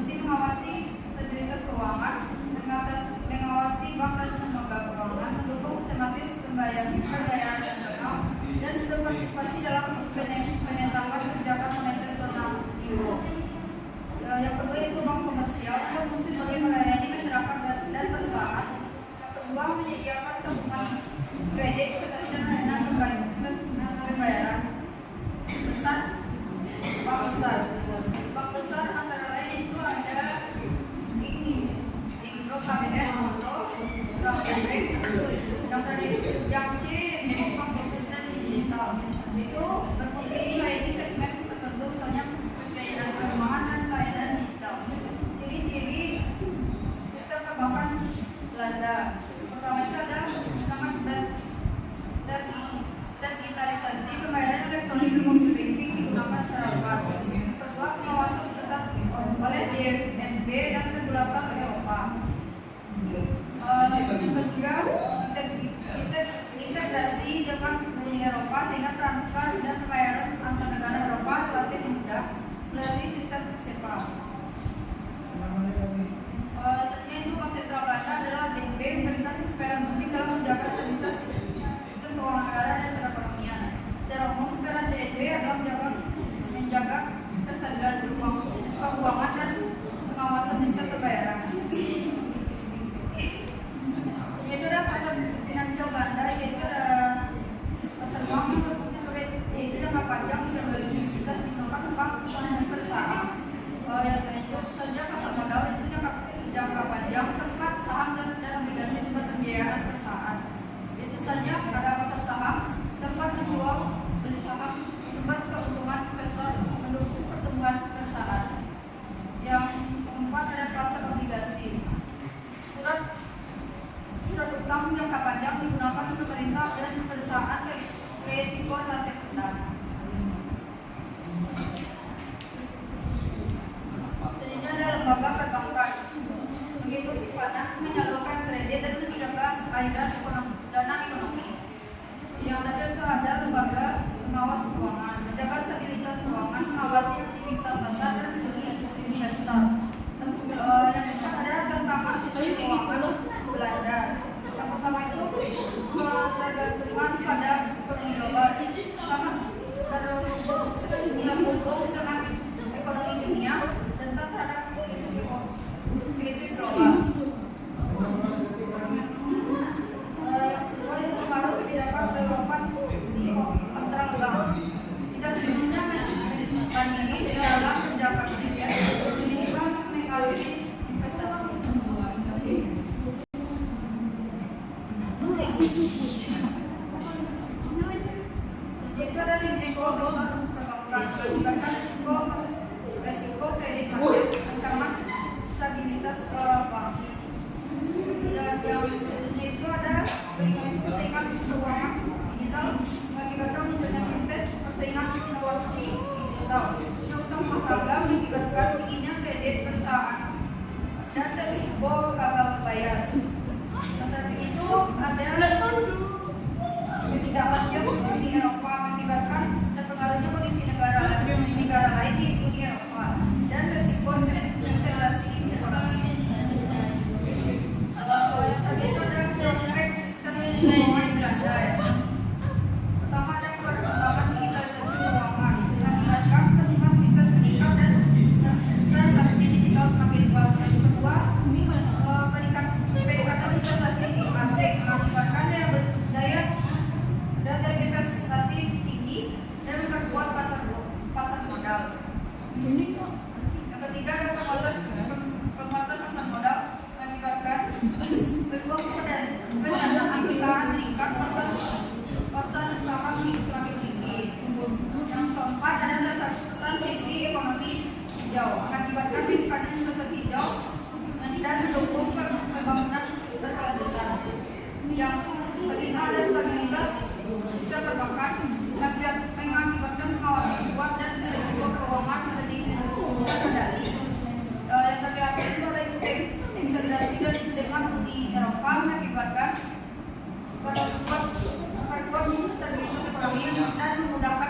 Fungsi mengawasi stabilitas keuangan, mengawasi bank dan lembaga keuangan, mendukung sistematis pembayaran nasional, dan berpartisipasi dalam penetapan kebijakan moneter zona euro. Yang kedua itu bank komersial, berfungsi sebagai melayani masyarakat dan perusahaan. Yang kedua menyediakan tabungan kredit, investasi dan layanan pembayaran. Bank besar antara lain itu ada Indo KBR, Bank BRI, yang C itu bank khusus dan digital. Itu berfungsi melayani segmen tertentu, misalnya pembiayaan keuangan dan layanan digital. Ciri-ciri sistem perbankan Belanda. Pertama itu ada sangat digitalisasi, pembayaran elektronik dan mobile banking digunakan secara luas. Kedua, pengawasan tetap oleh DFNB dan regulator Eropa. Yang ketiga, integrasi dengan Uni Eropa sehingga transfer dan pembayaran antar negara Eropa relatif mudah melalui sistem SEPA. Selanjutnya itu Bank Sentral Belanda adalah DNB memberikan peran penting dalam menjaga stabilitas sistem keuangan negara dan perekonomian. Secara umum, peran DNB adalah menjaga kestabilan keuangan dan pengawasan sistem pembayaran. Yaitu ada pasar finansial Belanda, yaitu ada pasar uang yang berfungsi sebagai jangka panjang yang 2017 dikembangkan bank per saham. Yang selanjutnya saja pasar modal itu jangka panjang tempat saham dan obligasi tempat pembiayaan perusahaan. Itu saja pada pasar saham tempat menjual beli saham tempat keuntungan investor mendukung pertumbuhan perusahaan. Yang keempat ada pasar obligasi. Surat utang jangka panjang digunakan pemerintah dan perusahaan berisiko relatif rendah. Selanjutnya ada lembaga perbankan. Begitu sifatnya menyalurkan kredit dan menjaga aliran dana ekonomi. Yang tadi itu ada lembaga pengawas keuangan, menjaga stabilitas keuangan, mengawasi aktivitas pasar dan melindungi investor. Yang kedua ada tentang sistem keuangan Belanda. Yang pertama itu ketergantungan pada ekonomi global, sama terhubung dengan ekonomi dunia dan terhadap krisis global. Yang kedua itu pengaruh kebijakan Eropa antara bank. Tidak sepenuhnya mandiri dalam kebijakan dunia, juga mengalami investasi. Itu ada risiko perbankan, bahkan risiko kredit macet, ancaman stabilitas bank. Dan yang itu ada persaingan keuangan digital mengakibatkan munculnya proses persaingan inovasi digital. Yang utama gagal mengakibatkan tingginya kredit perusahaan dan risiko gagal membayar. Itu ada ketidakpastian di Eropa mengakibatkan terpengaruhnya kondisi negara lain di Uni Eropa dan risiko integrasi ekonomi. Itu ada prospek sistem keuangan Belanda. Pertama ada perkembangan digitalisasi keuangan mengakibatkan aktivitas meningkat dan transaksi digital semakin luas. Yang kedua, peningkatan investasi asing mengakibatkan daya investasi tinggi dan memperkuat pasar modal. Yang ketiga ada penguatan pasar modal mengakibatkan peluang pendanaan perusahaan meningkat, pasar saham semakin tinggi. Yang keempat ada transisi ekonomi hijau mengakibatkan peningkatan investasi hijau dan mendukung pembangunan berkelanjutan. Yang kelima ada stabilitas sistem perbankan mengakibatkan pengawasan kuat dan risiko keuangan menjadi terkendali. Yang terakhir itu ada integrasi dengan Uni Eropa mengakibatkan perkuat stabilitas ekonomi dan memudahkan